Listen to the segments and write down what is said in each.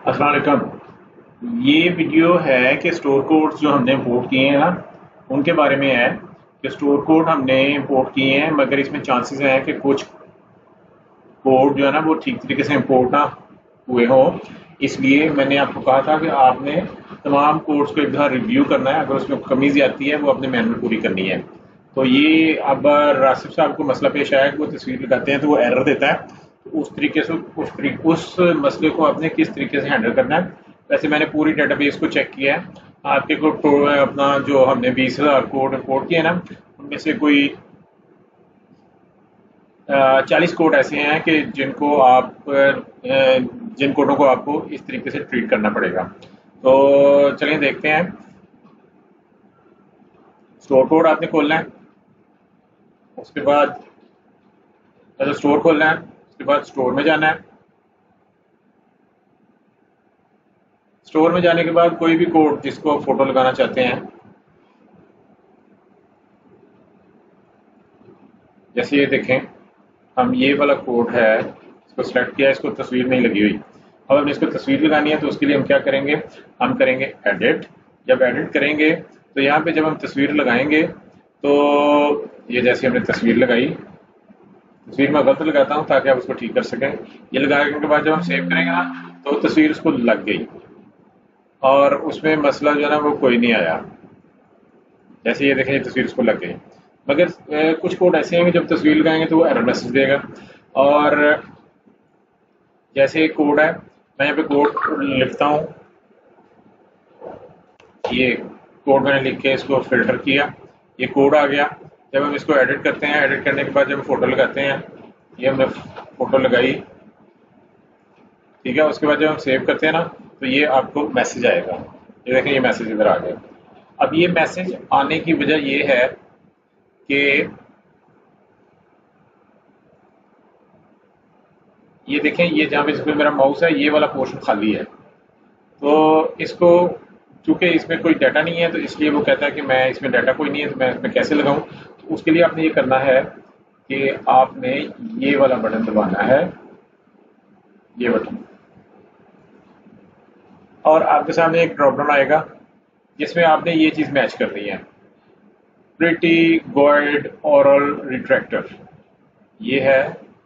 अस्सलाम वालेकुम। ये वीडियो है कि स्टोर कोड्स जो हमने इंपोर्ट किए हैं ना, उनके बारे में है कि स्टोर कोड हमने इंपोर्ट किए हैं, मगर इसमें चांसेस हैं कि कुछ कोड जो है ना वो ठीक तरीके से इंपोर्ट ना हुए हों। इसलिए मैंने आपको कहा था कि आपने तमाम कोड्स को एक बार रिव्यू करना है। अगर उसमें कमी ज़्यादती है वो अपने मैनुअल पूरी करनी है। तो ये अब रासिफ साहब को मसला पेश आया कि वो तस्वीर लगाते हैं तो वो एरर देता है। तो उस तरीके से उस मसले को आपने किस तरीके से हैंडल करना है। वैसे मैंने पूरी डेटाबेस को चेक किया है। आपके को अपना जो हमने 20,000 कोड इंपोर्ट किए ना, उनमें से कोई 40 कोड ऐसे हैं कि जिन कोडों को आपको इस तरीके से ट्रीट करना पड़ेगा। तो चलिए देखते हैं। स्टोर कोड आपने खोलना है, उसके बाद स्टोर खोलना है, उसके बाद स्टोर में जाना है। स्टोर में जाने के बाद कोई भी कोड जिसको आप फोटो लगाना चाहते हैं, जैसे ये देखें, हम ये वाला कोड है इसको सिलेक्ट किया, इसको तस्वीर नहीं लगी हुई। अब हमें इसको तस्वीर लगानी है तो उसके लिए हम क्या करेंगे, हम करेंगे एडिट। जब एडिट करेंगे तो यहाँ पे जब हम तस्वीर लगाएंगे तो ये जैसे हमने तस्वीर लगाई, तस्वीर मैं गलत लगाता हूँ ताकि आप उसको ठीक कर सकें। ये लगाने के बाद जब हम सेव करेंगे ना तो तस्वीर उसको लग गई और उसमें मसला जो है ना वो कोई नहीं आया। जैसे ये देखें, ये तस्वीर उसको लग गई। मगर कुछ कोड ऐसे हैं कि जब तस्वीर लगाएंगे तो वो एरर मैसेज देगा। और जैसे एक कोड है, मैं यहाँ पे कोड लिखता हूँ। ये कोड मैंने लिख के इसको फिल्टर किया, ये कोड आ गया। जब हम इसको एडिट करते हैं, एडिट करने के बाद जब फोटो लगाते हैं, ये हमने फोटो लगाई, ठीक है। उसके बाद जब हम सेव करते हैं ना तो ये आपको मैसेज आएगा। ये देखें, ये मैसेज इधर आ गया। अब ये मैसेज आने की वजह ये है कि ये देखें, ये जहाँ पे जिसमें मेरा माउस है ये वाला पोर्शन खाली है। तो इसको, चूंकि इसमें कोई डाटा नहीं है तो इसलिए वो कहता है कि मैं इसमें डाटा कोई नहीं है तो मैं इसमें कैसे लगाऊं। तो उसके लिए आपने ये करना है कि आपने ये वाला बटन दबाना है, ये बटन, और आपके सामने एक ड्रॉप डाउन आएगा जिसमें आपने ये चीज मैच करनी है। प्रिटी गोइड ओरल रिट्रैक्टर, ये है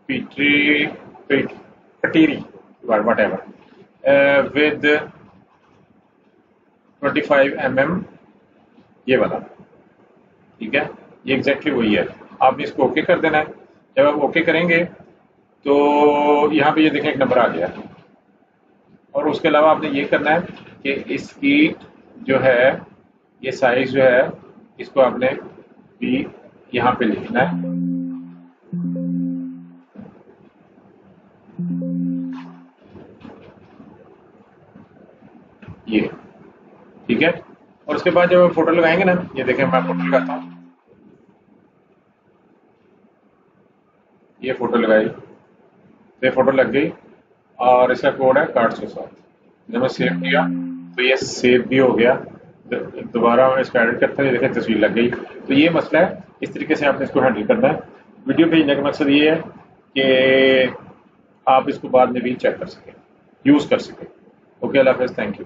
पीटी पटीरी वट एवर विद 25 mm, ये वाला, ठीक है। ये एग्जैक्टली वही है। आपने इसको ओके कर देना है। जब आप ओके करेंगे तो यहाँ पे ये देखें एक नंबर आ गया। और उसके अलावा आपने ये करना है कि इसकी जो है ये साइज जो है इसको आपने भी यहाँ पे लिखना है। ये ठीक है। और उसके बाद जब हम फोटो लगाएंगे ना, ये देखें मैं फोटो लगाता हूँ, ये फोटो लगाई तो ये फोटो लग गई और इसका कोड है 807। जब मैं सेव किया तो ये सेव भी हो गया। दोबारा मैं इसको एडिट करता हूँ, ये देखें तस्वीर लग गई। तो ये मसला है, इस तरीके से आपने इसको हैंडल करना है। वीडियो भेजने का मकसद ये है कि आप इसको बाद में भी चेक कर सकें, यूज़ कर सकें। ओके, अल्लाह हाफ़िज़, थैंक यू।